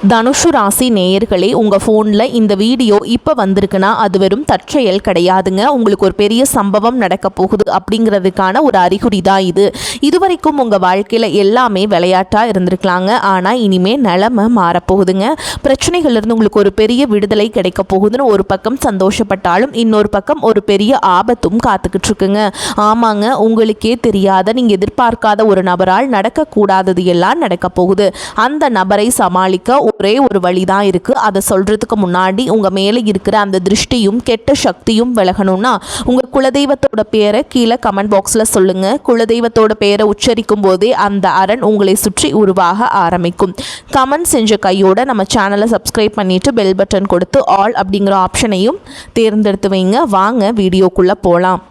தனுஷு ராசி நேயர்களே, உங்கள் ஃபோனில் இந்த வீடியோ இப்போ வந்திருக்குன்னா அது வெறும் தற்செயல் கிடையாதுங்க. உங்களுக்கு ஒரு பெரிய சம்பவம் நடக்க போகுது அப்படிங்கிறதுக்கான ஒரு அறிகுறி தான் இது. இதுவரைக்கும் உங்கள் வாழ்க்கையில் எல்லாமே விளையாட்டாக இருந்திருக்கலாங்க. ஆனால் இனிமேல் நிலைமை மாறப்போகுதுங்க. பிரச்சனைகள்லேருந்து உங்களுக்கு ஒரு பெரிய விடுதலை கிடைக்க போகுதுன்னு ஒரு பக்கம் சந்தோஷப்பட்டாலும் இன்னொரு பக்கம் ஒரு பெரிய ஆபத்தும் காத்துக்கிட்டு இருக்குங்க. ஆமாங்க, உங்களுக்கே தெரியாத நீங்கள் எதிர்பார்க்காத ஒரு நபரால் நடக்கக்கூடாதது எல்லாம் நடக்க போகுது. அந்த நபரை சமாளிக்க ஒரே ஒரு வழி தான் இருக்குது. அதை சொல்கிறதுக்கு முன்னாடி உங்கள் மேலே இருக்கிற அந்த திருஷ்டியும் கெட்ட சக்தியும் விலகணும்னா உங்கள் குலதெய்வத்தோட பேரை கீழே கமெண்ட் பாக்ஸில் சொல்லுங்கள். குலதெய்வத்தோட பேரை உச்சரிக்கும் போதே அந்த அரண் உங்களை சுற்றி உருவாக ஆரம்பிக்கும். கமெண்ட் செஞ்ச கையோட நம்ம சேனலை சப்ஸ்கிரைப் பண்ணிவிட்டு பெல் பட்டன் கொடுத்து ஆல் அப்படிங்கிற ஆப்ஷனையும் தேர்ந்தெடுத்து வைங்க. வாங்க வீடியோக்குள்ளே போகலாம்.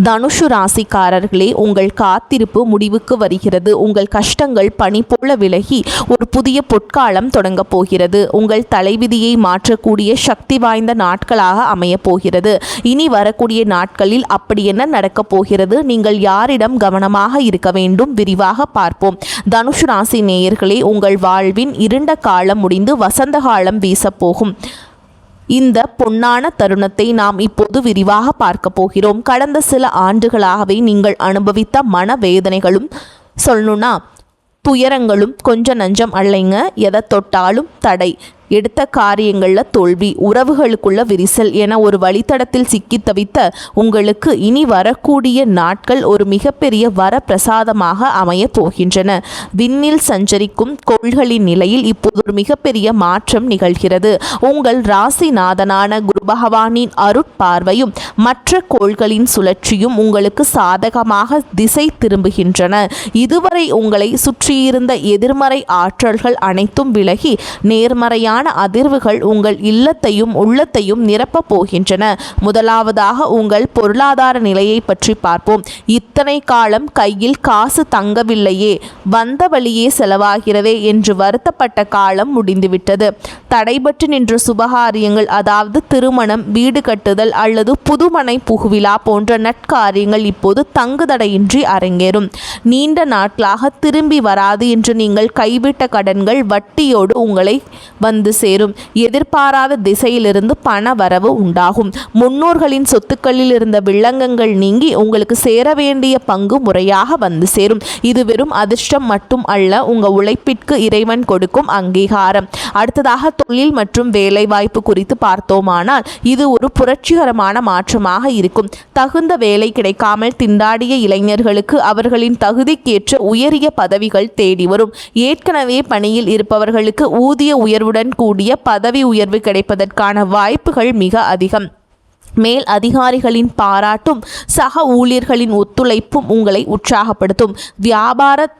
தனுஷு ராசிக்காரர்களே, உங்கள் காத்திருப்பு முடிவுக்கு வருகிறது. உங்கள் கஷ்டங்கள் பனி போல விலகி ஒரு புதிய பொற்காலம் தொடங்க போகிறது. உங்கள் தலைவிதியை மாற்றக்கூடிய சக்தி வாய்ந்த நாட்களாக அமையப் போகிறது. இனி வரக்கூடிய நாட்களில் அப்படி என்ன நடக்கப் போகிறது, நீங்கள் யாரிடம் கவனமாக இருக்க வேண்டும், விரிவாக பார்ப்போம். தனுஷு ராசி நேயர்களே, உங்கள் வாழ்வின் இருண்ட காலம் முடிந்து வசந்த காலம் வீசப்போகும். இந்த பொன்னான தருணத்தை நாம் இப்போது விரிவாக பார்க்க போகிறோம். கடந்த சில ஆண்டுகளாகவே நீங்கள் அனுபவித்த மனவேதனைகளும் சொல்லணும்னா துயரங்களும் கொஞ்சம் நஞ்சம் அல்லைங்க. எதை தொட்டாலும் தடை, எடுத்த காரியங்களில் தோல்வி, உறவுகளுக்குள்ள விரிசல் என ஒரு வழித்தடத்தில் சிக்கி தவித்த உங்களுக்கு இனி வரக்கூடிய நாட்கள் ஒரு மிகப்பெரிய வரப்பிரசாதமாக அமைய போகின்றன. விண்ணில் சஞ்சரிக்கும் கோள்களின் நிலையில் இப்போது ஒரு மிகப்பெரிய மாற்றம் நிகழ்கிறது. உங்கள் ராசிநாதனான குரு பகவானின் அருட்பார்வையும் மற்ற கோள்களின் சுழற்சியும் உங்களுக்கு சாதகமாக திசை திரும்புகின்றன. இதுவரை உங்களை சுற்றியிருந்த எதிர்மறை ஆற்றல்கள் அனைத்தும் விலகி நேர்மறையான அதிர்வுகள் உங்கள் இல்லத்தையும் உள்ளத்தையும் நிரப்பப் போகின்றன. முதலாவதாக உங்கள் பொருளாதார நிலையை பற்றி பார்ப்போம். இத்தனை காலம் கையில் காசு தங்கவில்லையே, வந்த வழியே செலவாகிறதே என்று வருத்தப்பட்ட காலம் முடிந்துவிட்டது. தடைபட்டு நின்ற சுபகாரியங்கள், அதாவது திருமணம், வீடு கட்டுதல் அல்லது புதுமனை புகுவிழா போன்ற நற்காரியங்கள் இப்போது தங்குதடையின்றி அரங்கேறும். நீண்ட நாட்களாக திரும்பி வராது என்று நீங்கள் கைவிட்ட கடன்கள் வட்டியோடு உங்களை வந்து சேரும். எதிர்பாராத திசையிலிருந்து பண வரவு உண்டாகும். முன்னோர்களின் சொத்துக்களில் இருந்த வில்லங்கங்கள் நீங்கி உங்களுக்கு சேர வேண்டிய பங்கு முறையாக வந்து சேரும். இது வெறும் அதிர்ஷ்டம் மட்டும் அல்ல, உங்க உழைப்பிற்கு இறைவன் கொடுக்கும் அங்கீகாரம். அடுத்ததாக தொழில் மற்றும் வேலை வாய்ப்பு குறித்து பார்த்தோமானால் இது ஒரு புரட்சிகரமான மாற்றமாக இருக்கும். தகுந்த வேலை கிடைக்காமல் திண்டாடிய இளைஞர்களுக்கு அவர்களின் தகுதிக்கேற்ற உயரிய பதவிகள் தேடி வரும். ஏற்கனவே பணியில் இருப்பவர்களுக்கு ஊதிய உயர்வுடன் கூடிய பதவி உயர்வு கிடைப்பதற்கான வாய்ப்புகள் மிக அதிகம். மேல் அதிகாரிகளின் பாராட்டும் சக ஊழியர்களின் ஒத்துழைப்பும் உங்களை உற்சாகப்படுத்தும். வியாபார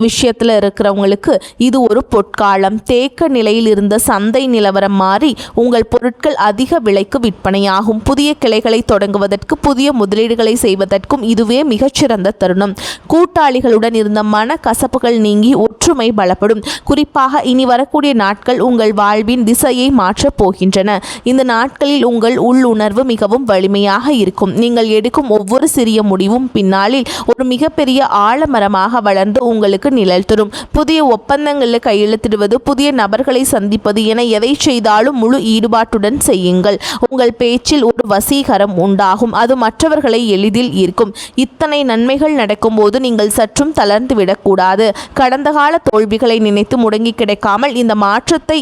விஷயத்தில் இருக்கிறவங்களுக்கு இது ஒரு பொற்காலம். தேக்க நிலையில் இருந்த சந்தை நிலவரம் மாறி உங்கள் பொருட்கள் அதிக விலைக்கு விற்பனையாகும். புதிய கிளைகளை தொடங்குவதற்கு, புதிய முதலீடுகளை செய்வதற்கும் இதுவே மிகச்சிறந்த தருணம். கூட்டாளிகளுடன் இருந்த மன கசப்புகள் நீங்கி ஒற்றுமை பலப்படும். குறிப்பாக இனி வரக்கூடிய நாட்கள் உங்கள் வாழ்வின் திசையை மாற்றப் போகின்றன. இந்த நாட்களில் உங்கள் உள்ளுணர்வு மிகவும் வலிமையாக இருக்கும். நீங்கள் எடுக்கும் ஒவ்வொரு சிறிய முடிவும் பின்னாளில் ஒரு மிகப்பெரிய ஆலமரமாக வளர்ந்து உங்களுக்கு நிழல் தரும். புதிய ஒப்பந்தங்களில் கையெழுத்திடுவது, புதிய நபர்களை சந்திப்பது என எதை செய்தாலும் முழு ஈடுபாட்டுடன் செய்யுங்கள். உங்கள் பேச்சில் ஒரு வசீகரம் உண்டாகும். அது மற்றவர்களை எளிதில் ஈர்க்கும். இத்தனை நன்மைகள் நடக்கும்போது நீங்கள் சற்றும் தளர்ந்து விடக்கூடாது. கடந்த கால தோல்விகளை நினைத்து முடங்கி கிடைக்காமல் இந்த மாற்றத்தை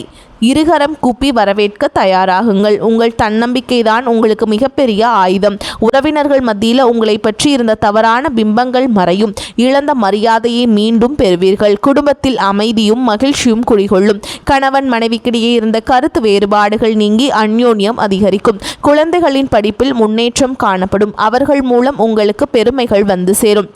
இருகரம் கூப்பி வரவேற்க தயாராகுங்கள். உங்கள் தன்னம்பிக்கை தான் உங்களுக்கு மிகப்பெரிய ஆயுதம். உறவினர்கள் மத்தியில் உங்களை பற்றி இருந்த தவறான பிம்பங்கள் மறையும். இழந்த மரியாதையை மீண்டும் பெறுவீர்கள். குடும்பத்தில் அமைதியும் மகிழ்ச்சியும் குடிகொள்ளும். கணவன் மனைவிக்கிடையே இருந்த கருத்து வேறுபாடுகள் நீங்கி அந்யோன்யம் அதிகரிக்கும். குழந்தைகளின் படிப்பில் முன்னேற்றம் காணப்படும். அவர்கள் மூலம் உங்களுக்கு பெருமைகள் வந்து சேரும்.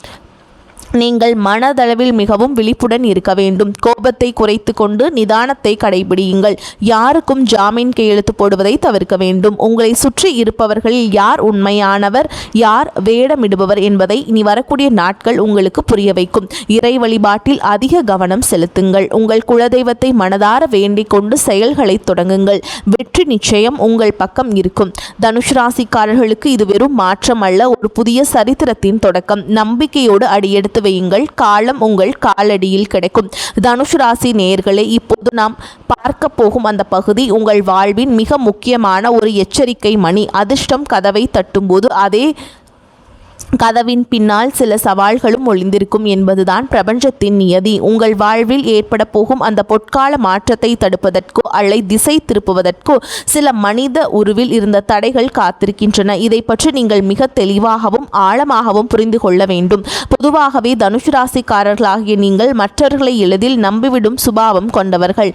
நீங்கள் மனதளவில் மிகவும் விழிப்புடன் இருக்க வேண்டும். கோபத்தை குறைத்து கொண்டு நிதானத்தை கடைபிடியுங்கள். யாருக்கும் ஜாமீன் கையெழுத்து போடுவதை தவிர்க்க வேண்டும். உங்களை சுற்றி இருப்பவர்களில் யார் உண்மையானவர், யார் வேடமிடுபவர் என்பதை இனி வரக்கூடிய நாட்கள் உங்களுக்கு புரிய வைக்கும். இறை வழிபாட்டில் அதிக கவனம் செலுத்துங்கள். உங்கள் குலதெய்வத்தை மனதார வேண்டிக் கொண்டு செயல்களை தொடங்குங்கள். வெற்றி நிச்சயம் உங்கள் பக்கம் இருக்கும். தனுஷ் ராசிக்காரர்களுக்கு இது வெறும் மாற்றம் அல்ல, ஒரு புதிய சரித்திரத்தின் தொடக்கம். நம்பிக்கையோடு அடியெடுத்து வையுங்கள், காலம் உங்கள் காலடியில் கிடைக்கும். தனுசு ராசி நேயர்களே, இப்போது நாம் பார்க்க போகும் அந்த பகுதி உங்கள் வாழ்வின் மிக முக்கியமான ஒரு எச்சரிக்கை மணி. அதிர்ஷ்டம் கதவை தட்டும்போது அதே கதவின் பின்னால் சில சவால்களும் ஒளிந்திருக்கும் என்பதுதான் பிரபஞ்சத்தின் நியதி. உங்கள் வாழ்வில் ஏற்பட போகும் அந்த பொற்கால மாற்றத்தை தடுப்பதற்கோ அல்லது திசை திருப்புவதற்கோ சில மனித உருவில் இருந்த தடைகள் காத்திருக்கின்றன. இதை பற்றி நீங்கள் மிக தெளிவாகவும் ஆழமாகவும் புரிந்து கொள்ள வேண்டும். பொதுவாகவே தனுசு ராசிக்காரர்களாகிய நீங்கள் மற்றவர்களை எளிதில் நம்பிவிடும் சுபாவம் கொண்டவர்கள்.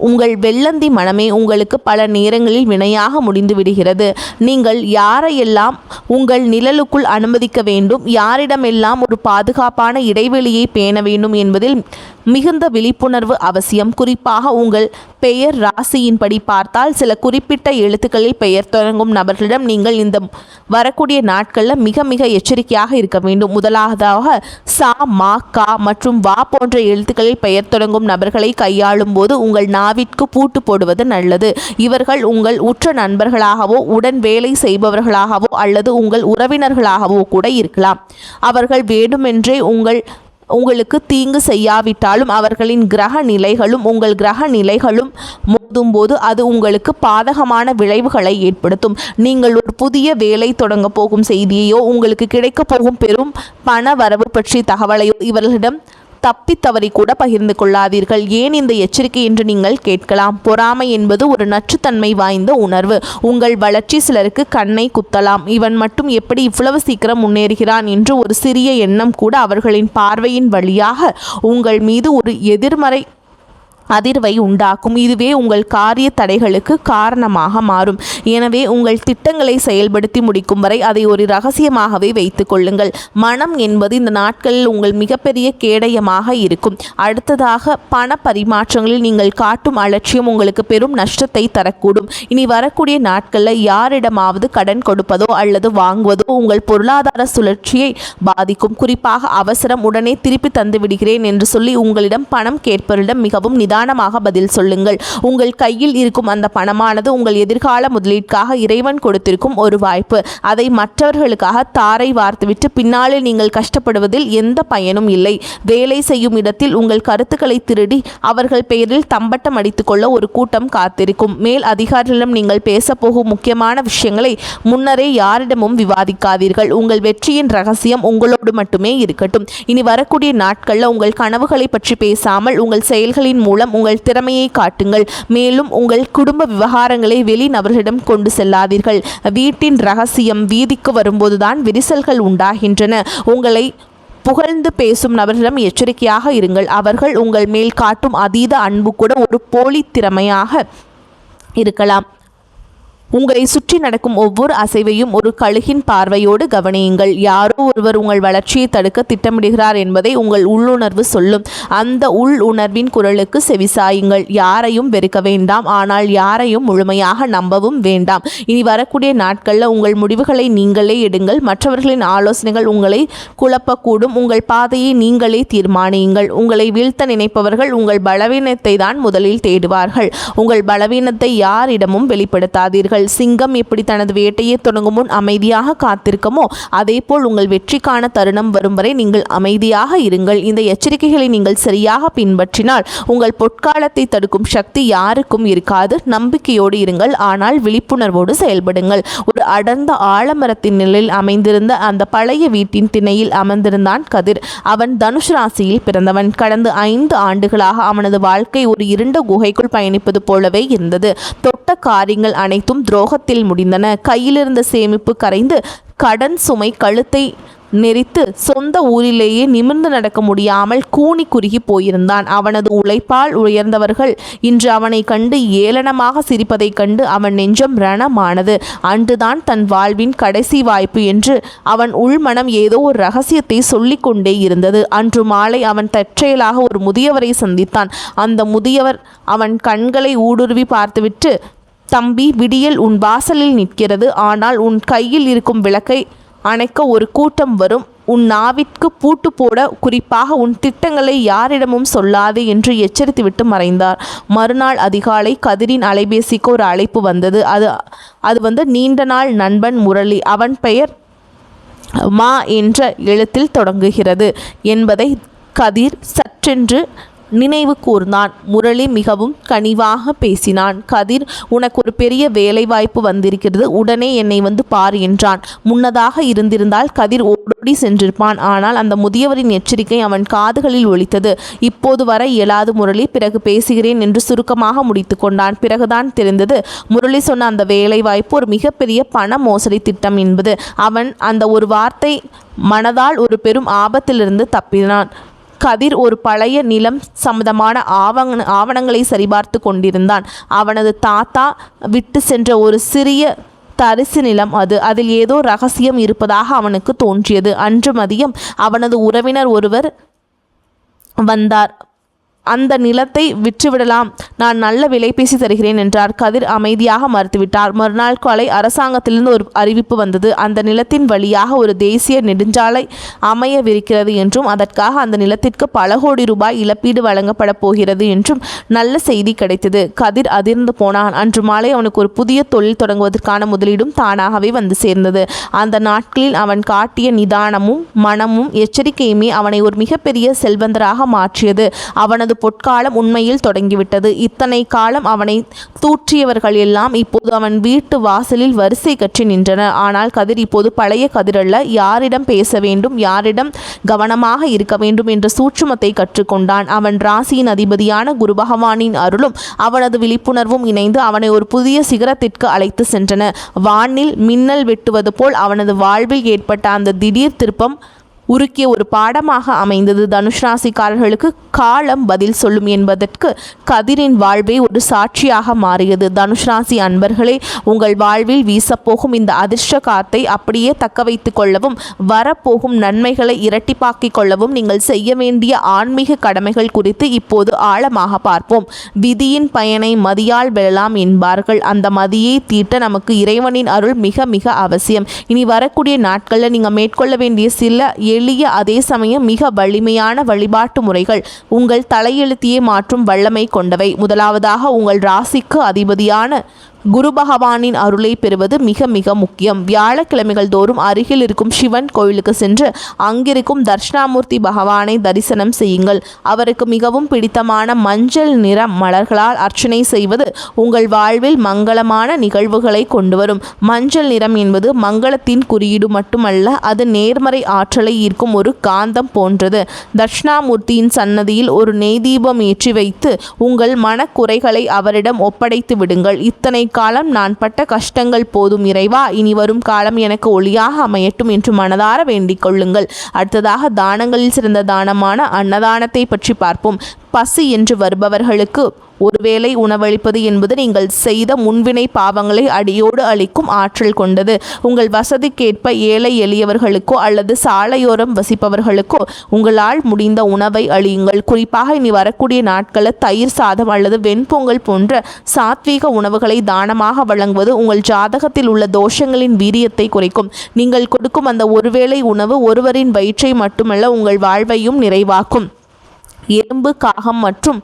உங்கள் வெள்ளந்தி மனமே உங்களுக்கு பல நேரங்களில் வினையாக முடிந்து விடுகிறது. நீங்கள் யாரையெல்லாம் உங்கள் நிழலுக்குள் அனுமதிக்க வேண்டும், யாரிடமெல்லாம் ஒரு பாதுகாப்பான இடைவெளியை பேண வேண்டும் என்பதில் மிகுந்த விழிப்புணர்வு அவசியம். குறிப்பாக உங்கள் பெயர் ராசியின்படி பார்த்தால் சில குறிப்பிட்ட எழுத்துக்களில் பெயர் தொடங்கும் நபர்களிடம் நீங்கள் இந்த வரக்கூடிய நாட்களில் மிக மிக எச்சரிக்கையாக இருக்க வேண்டும். முதலாவதாக சா, மா, கா மற்றும் வா போன்ற எழுத்துக்களில் பெயர் தொடங்கும் நபர்களை கையாளும் போது உங்கள் நாவிற்கு பூட்டு போடுவது நல்லது. இவர்கள் உங்கள் உற்ற நண்பர்களாகவோ உடன் வேலை செய்பவர்களாகவோ அல்லது உங்கள் உறவினர்களாகவோ கூட இருக்கலாம். அவர்கள் வேண்டுமென்றே உங்களுக்கு தீங்கு செய்யாவிட்டாலும் அவர்களின் கிரக நிலைகளும் உங்கள் கிரக நிலைகளும் மோதும்போது அது உங்களுக்கு பாதகமான விளைவுகளை ஏற்படுத்தும். நீங்கள் ஒரு புதிய வேலை தொடங்க போகும் செய்தியையோ உங்களுக்கு கிடைக்க போகும் பெரும் பண வரவு பற்றிய தகவலையோ இவர்களிடம் தப்பித்தவறி கூட பகிர்ந்து கொள்ளாதீர்கள். ஏன் இந்த எச்சரிக்கை என்று நீங்கள் கேட்கலாம். பொறாமை என்பது ஒரு நச்சுத்தன்மை வாய்ந்த உணர்வு. உங்கள் வளர்ச்சி சிலருக்கு கண்ணை குத்தலாம். இவன் மட்டும் எப்படி இவ்வளவு சீக்கிரம் முன்னேறுகிறான் என்று ஒரு சிறிய எண்ணம் கூட அவர்களின் பார்வையின் வழியாக உங்கள் மீது ஒரு எதிர்மறை அதிர்வை உண்டாக்கும். இதுவே உங்கள் காரிய தடைகளுக்கு காரணமாக மாறும். எனவே உங்கள் திட்டங்களை செயல்படுத்தி முடிக்கும் வரை அதை ஒரு ரகசியமாகவே வைத்துக் கொள்ளுங்கள். மனம் என்பது இந்த நாட்களில் உங்கள் மிகப்பெரிய கேடயமாக இருக்கும். அடுத்ததாக பண பரிமாற்றங்களில் நீங்கள் காட்டும் அலட்சியம் உங்களுக்கு பெரும் நஷ்டத்தை தரக்கூடும். இனி வரக்கூடிய நாட்களில் யாரிடமாவது கடன் கொடுப்பதோ அல்லது வாங்குவதோ உங்கள் பொருளாதார சுழற்சியை பாதிக்கும். குறிப்பாக அவசரம், உடனே திருப்பி தந்து விடுகிறேன் என்று சொல்லி உங்களிடம் பணம் கேட்பவரிடம் மிகவும் நிதானமாக பதில் சொல்லுங்கள். உங்கள் கையில் இருக்கும் அந்த பணமானது உங்கள் எதிர்கால முதலீட்டுக்காக இறைவன் கொடுத்திருக்கும் ஒரு வாய்ப்பு. அதை மற்றவர்களுக்காக தாரை வார்த்துவிட்டு பின்னாளில் நீங்கள் கஷ்டப்படுவதில் எந்த பயனும் இல்லை. வேலை செய்யும் இடத்தில் உங்கள் கருத்துக்களை திருடி அவர்கள் பெயரில் தம்பட்டம் அடித்துக் கொள்ள ஒரு கூட்டம் காத்திருக்கும். மேல் அதிகாரிகளிடம் நீங்கள் பேசப்போகும் முக்கியமான விஷயங்களை முன்னரே யாரிடமும் விவாதிக்காதீர்கள். உங்கள் வெற்றியின் ரகசியம் உங்களோடு மட்டுமே இருக்கட்டும். இனி வரக்கூடிய நாட்களில் உங்கள் கனவுகளை பற்றி பேசாமல் உங்கள் செயல்களின் மூலம் உங்கள் திறமையை காட்டுங்கள். மேலும் உங்கள் குடும்ப விவகாரங்களை வெளி நபர்களிடம் கொண்டு செல்லாதீர்கள். வீட்டின் ரகசியம் வீதிக்கு வரும்போதுதான் விரிசல்கள் உண்டாகின்றன. உங்களை புகழ்ந்து பேசும் நபர்களிடம் எச்சரிக்கையாக இருங்கள். அவர்கள் உங்கள் மேல் காட்டும் அதீத அன்பு கூட ஒரு போலி திறமையாக இருக்கலாம். உங்களை சுற்றி நடக்கும் ஒவ்வொரு அசைவையும் ஒரு கழுகின் பார்வையோடு கவனியுங்கள். யாரோ ஒருவர் உங்கள் வளர்ச்சியை தடுக்க திட்டமிடுகிறார் என்பதை உங்கள் உள்ளுணர்வு சொல்லும். அந்த உள்ளுணர்வின் குரலுக்கு செவிசாயுங்கள். யாரையும் வெறுக்க வேண்டாம், ஆனால் யாரையும் முழுமையாக நம்பவும் வேண்டாம். இனி வரக்கூடிய நாட்களில் உங்கள் முடிவுகளை நீங்களே எடுங்கள். மற்றவர்களின் ஆலோசனைகள் உங்களை குழப்பக்கூடும். உங்கள் பாதையை நீங்களே தீர்மானியுங்கள். உங்களை வீழ்த்த நினைப்பவர்கள் உங்கள் பலவீனத்தை தான் முதலில் தேடுவார்கள். உங்கள் பலவீனத்தை யாரிடமும் வெளிப்படுத்தாதீர்கள். சிங்கம் எப்படி தனது வேட்டையை தொடங்கும் முன் அமைதியாக காத்திருக்குமோ அதேபோல் உங்கள் வெற்றிக்கான தருணம் வரும் வரை நீங்கள் அமைதியாக இருங்கள். இந்த எச்சரிக்கைகளை நீங்கள் சரியாக பின்பற்றினால் உங்கள் பொற்காலத்தை தடுக்கும் சக்தி யாருக்கும் இருக்காது. நம்பிக்கையோடு இருங்கள், ஆனால் விழிப்புணர்வோடு செயல்படுங்கள். ஒரு அடர்ந்த ஆலமரத்தின் நிலையில் அமைந்திருந்த அந்த பழைய வீட்டின் திணையில் அமர்ந்திருந்தான் கதிர். அவன் தனுஷ் ராசியில் பிறந்தவன். கடந்த 5 ஆண்டுகளாக அவனது வாழ்க்கை ஒரு இருண்ட குகைக்குள் பயணிப்பது போலவே இருந்தது. தொட்ட காரியங்கள் அனைத்தும் துரோகத்தில் முடிந்தன. கையிலிருந்த சேமிப்பு கரைந்து கடன் சுமை கழுத்தை நெறித்து சொந்த ஊரிலேயே நிமிர்ந்து நடக்க முடியாமல் கூனி குறுகி போயிருந்தான். அவனது உழைப்பால் உயர்ந்தவர்கள் இன்று அவனை கண்டு ஏளனமாக சிரிப்பதைக் கண்டு அவன் நெஞ்சம் ரணமானது. அன்றுதான் தன் வாழ்வின் கடைசி வாய்ப்பு என்று அவன் உள்மனம் ஏதோ ஒரு ரகசியத்தை சொல்லிக்கொண்டே இருந்தது. அன்று மாலை அவன் தற்செயலாக ஒரு முதியவரை சந்தித்தான். அந்த முதியவர் அவன் கண்களை ஊடுருவி பார்த்துவிட்டு, தம்பி, விடியல் உன் வாசலில் நிற்கிறது. ஆனால் உன் கையில் இருக்கும் விளக்கை அணைக்க ஒரு கூட்டம் வரும். உன் நாவிற்கு பூட்டு போட, குறிப்பாக உன் திட்டங்களை யாரிடமும் சொல்லாதே என்று எச்சரித்துவிட்டு மறைந்தார். மறுநாள் அதிகாலை கதிரின் அலைபேசிக்கு ஒரு அழைப்பு வந்தது. அது நீண்ட நாள் நண்பன் முரளி. அவன் பெயர் மா என்ற எழுத்தில் தொடங்குகிறது என்பதை கதிர் சற்றென்று நினைவு கூர்ந்தான். முரளி மிகவும் கனிவாக பேசினான். கதிர், உனக்கு ஒரு பெரிய வேலைவாய்ப்பு வந்திருக்கிறது, உடனே என்னை வந்து பார் என்றான். முன்னதாக இருந்திருந்தால் கதிர் ஓடோடி சென்றிருப்பான். ஆனால் அந்த முதியவரின் எச்சரிக்கை அவன் காதுகளில் ஒலித்தது. இப்போது வர இயலாது முரளி, பிறகு பேசுகிறேன் என்று சுருக்கமாக முடித்து கொண்டான். பிறகுதான் தெரிந்தது முரளி சொன்ன அந்த வேலைவாய்ப்பு ஒரு மிகப்பெரிய பண மோசடி திட்டம் என்பது. அவன் அந்த ஒரு வார்த்தை மனதால் ஒரு பெரும் ஆபத்திலிருந்து தப்பினான். கதிர் ஒரு பழைய நிலம் சம்பந்தமான ஆவணங்களை சரிபார்த்து கொண்டிருந்தான். அவனது தாத்தா விட்டு சென்ற ஒரு சிறிய தரிசு நிலம் அது. அதில் ஏதோ ரகசியம் இருப்பதாக அவனுக்கு தோன்றியது. அன்று மதியம் அவனது உறவினர் ஒருவர் வந்தார். அந்த நிலத்தை விற்றுவிடலாம், நான் நல்ல விலை பேசி தருகிறேன் என்றார். கதிர் அமைதியாக மறுத்துவிட்டார். மறுநாள் காலை அரசாங்கத்திலிருந்து ஒரு அறிவிப்பு வந்தது. அந்த நிலத்தின் வழியாக ஒரு தேசிய நெடுஞ்சாலை அமையவிருக்கிறது என்றும் அதற்காக அந்த நிலத்திற்கு பல கோடி ரூபாய் இழப்பீடு வழங்கப்பட போகிறது என்றும் நல்ல செய்தி கிடைத்தது. கதிர் அதிர்ந்து போனான். அன்று மாலை அவனுக்கு ஒரு புதிய தொழில் தொடங்குவதற்கான முதலீடும் தானாகவே வந்து சேர்ந்தது. அந்த நாட்களில் அவன் காட்டிய நிதானமும் மனமும் எச்சரிக்கையுமே அவனை ஒரு மிகப்பெரிய செல்வந்தராக மாற்றியது. அவனது பொற்காலம் உண்மையில் தொடங்கிவிட்டது. இத்தனை காலம் அவனை தூற்றியவர்கள் எல்லாம் இப்போது அவன் வீட்டு வாசலில் வரிசை கற்றி நின்றனர். ஆனால் கதிர் இப்போது பழைய கதிரல்ல. யாரிடம் பேச வேண்டும், யாரிடம் கவனமாக இருக்க வேண்டும் என்ற சூட்சுமத்தை கற்றுக்கொண்டான். அவன் ராசியின் அதிபதியான குரு பகவானின் அருளும் அவனது விழிப்புணர்வும் இணைந்து அவனை ஒரு புதிய சிகரத்திற்கு அழைத்து சென்றன. வானில் மின்னல் வெட்டுவது போல் அவனது வாழ்வில் ஏற்பட்ட அந்த திடீர் திருப்பம் உருக்கிய ஒரு பாடமாக அமைந்தது. தனுஷ் ராசிக்காரர்களுக்கு காலம் பதில் சொல்லும் என்பதற்கு கதிரின் வாழ்வே ஒரு சாட்சியாக மாறியது. தனுஷ் ராசி அன்பர்களே, உங்கள் வாழ்வில் வீசப்போகும் இந்த அதிர்ஷ்ட காத்தை அப்படியே தக்க வைத்து கொள்ளவும் வரப்போகும் நன்மைகளை இரட்டிப்பாக்கிக் கொள்ளவும் நீங்கள் செய்ய வேண்டிய ஆன்மீக கடமைகள் குறித்து இப்போது ஆழமாக பார்ப்போம். விதியின் பயனை மதியால் வெல்லலாம் என்பார்கள். அந்த மதியை தீட்ட நமக்கு இறைவனின் அருள் மிக மிக அவசியம். இனி வரக்கூடிய நாட்களில் நீங்கள் மேற்கொள்ள வேண்டிய சில எளிய அதே சமயம் மிக வலிமையான வழிபாட்டு முறைகள் உங்கள் தலையெழுத்தையே மாற்றும் வல்லமை கொண்டவை. முதலாவதாக, உங்கள் ராசிக்கு அதிபதியான குரு பகவானின் அருளை பெறுவது மிக மிக முக்கியம். வியாழக்கிழமைகள் தோறும் அருகில் இருக்கும் சிவன் கோயிலுக்கு சென்று அங்கிருக்கும் தட்சிணாமூர்த்தி பகவானை தரிசனம் செய்யுங்கள். அவருக்கு மிகவும் பிடித்தமான மஞ்சள் நிற மலர்களால் அர்ச்சனை செய்வது உங்கள் வாழ்வில் மங்களமான நிகழ்வுகளை கொண்டு வரும். மஞ்சள் நிறம் என்பது மங்களத்தின் குறியீடு மட்டுமல்ல, அது நேர்மறை ஆற்றலை ஈர்க்கும் ஒரு காந்தம் போன்றது. தட்சிணாமூர்த்தியின் சன்னதியில் ஒரு நெய் தீபம் ஏற்றி வைத்து உங்கள் மனக்குறைகளை அவரிடம் ஒப்படைத்து விடுங்கள். இத்தனை காலம் நான் பட்ட கஷ்டங்கள் போதும் இறைவா, இனி வரும் காலம் எனக்கு ஒளியாக அமையட்டும் என்று மனதார வேண்டிக் கொள்ளுங்கள். அடுத்ததாக, தானங்களில் சிறந்த தானமான அன்னதானத்தை பற்றி பார்ப்போம். பசி என்று வருபவர்களுக்கு ஒருவேளை உணவளிப்பது என்பது நீங்கள் செய்த முன்வினை பாவங்களை அடியோடு அளிக்கும் ஆற்றல் கொண்டது. உங்கள் வசதிக்கேற்ப ஏழை எளியவர்களுக்கோ அல்லது சாலையோரம் வசிப்பவர்களுக்கோ உங்களால் முடிந்த உணவை அளியுங்கள். குறிப்பாக இனி வரக்கூடிய நாட்களில் தயிர் சாதம் அல்லது வெண்பொங்கல் போன்ற சாத்வீக உணவுகளை தானமாக வழங்குவது உங்கள் ஜாதகத்தில் உள்ள தோஷங்களின் வீரியத்தை குறைக்கும். நீங்கள் கொடுக்கும் அந்த ஒருவேளை உணவு ஒருவரின் வயிற்றை மட்டுமல்ல, உங்கள் வாழ்வையும் நிறைவாக்கும். எறும்பு, காகம் மற்றும்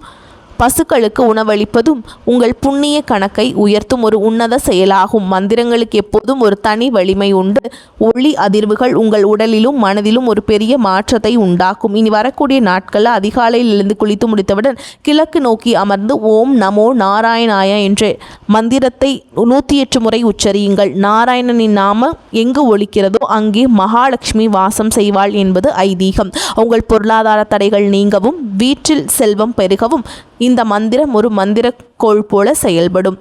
பசுக்களுக்கு உணவளிப்பதும் உங்கள் புண்ணிய கணக்கை உயர்த்தும் ஒரு உன்னத செயலாகும். மந்திரங்களுக்கு எப்போதும் ஒரு தனி வலிமை உண்டு. ஒளி அதிர்வுகள் உங்கள் உடலிலும் மனதிலும் ஒரு பெரிய மாற்றத்தை உண்டாக்கும். இனி வரக்கூடிய நாட்களில் அதிகாலையில் எழுந்து குளித்து முடித்தவுடன் கிழக்கு நோக்கி அமர்ந்து ஓம் நமோ நாராயணாய என்ற மந்திரத்தை 108 முறை உச்சரியுங்கள். நாராயணனின் நாமம் எங்கு ஒலிக்கிறதோ அங்கே மகாலட்சுமி வாசம் செய்வாள் என்பது ஐதீகம். உங்கள் பொருளாதார தடைகள் நீங்கவும் வீட்டில் செல்வம் பெருகவும் இந்த மந்திரம் ஒரு மந்திரக்கோள் போல செயல்படும்.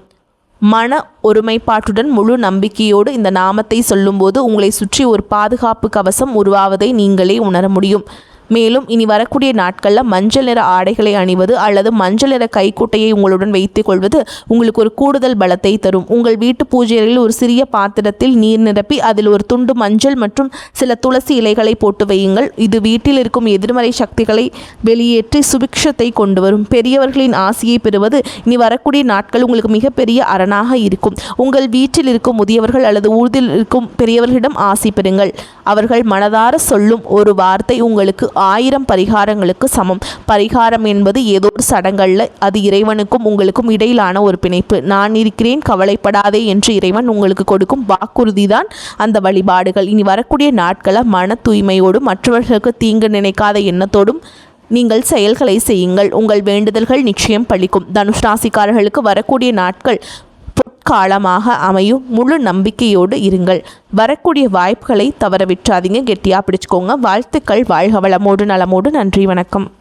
மன ஒருமைப்பாட்டுடன் முழு நம்பிக்கையோடு இந்த நாமத்தை சொல்லும்போது உங்களை சுற்றி ஒரு பாதுகாப்பு கவசம் உருவாவதை நீங்களே உணர முடியும். மேலும் இனி வரக்கூடிய நாட்களில் மஞ்சள் நிற ஆடைகளை அணிவது அல்லது மஞ்சள் நிற கைக்குட்டையை உங்களுடன் வைத்துக் கொள்வது உங்களுக்கு ஒரு கூடுதல் பலத்தை தரும். உங்கள் வீட்டு பூஜை அறையில் ஒரு சிறிய பாத்திரத்தில் நீர் நிரப்பி அதில் ஒரு துண்டு மஞ்சள் மற்றும் சில துளசி இலைகளை போட்டு வையுங்கள். இது வீட்டில் இருக்கும் எதிர்மறை சக்திகளை வெளியேற்றி சுபிக்ஷத்தை கொண்டு வரும். பெரியவர்களின் ஆசையை பெறுவது இனி வரக்கூடிய நாட்கள் உங்களுக்கு மிகப்பெரிய அரணாக இருக்கும். உங்கள் வீட்டில் இருக்கும் முதியவர்கள் அல்லது ஊரில் இருக்கும் பெரியவர்களிடம் ஆசை பெறுங்கள். அவர்கள் மனதார சொல்லும் ஒரு வார்த்தை உங்களுக்கு 1000 பரிகாரங்களுக்கு சமம். பரிகாரம் என்பது ஏதோ ஒரு சடங்கல்ல, அது இறைவனுக்கும் உங்களுக்கும் இடையிலான ஒரு பிணைப்பு. நான் இருக்கிறேன், கவலைப்படாதே என்று இறைவன் உங்களுக்கு கொடுக்கும் வாக்குறுதி தான் அந்த வழிபாடுகள். இனி வரக்கூடிய நாட்களை மன தூய்மையோடு, மற்றவர்களுக்கு தீங்கு நினைக்காத எண்ணத்தோடும் நீங்கள் செயல்களை செய்யுங்கள். உங்கள் வேண்டுதல்கள் நிச்சயம் பலிக்கும். தனுஷ் ராசிக்காரர்களுக்கு வரக்கூடிய நாட்கள் பொற்காலமாக அமையும். முழு நம்பிக்கையோடு இருங்கள். வரக்கூடிய வாய்ப்புகளை தவற விட்டுறாதீங்க. கெட்டியாக பிடிச்சுக்கோங்க. வாழ்த்துக்கள். வாழ்க வளமோடு நலமோடு. நன்றி, வணக்கம்.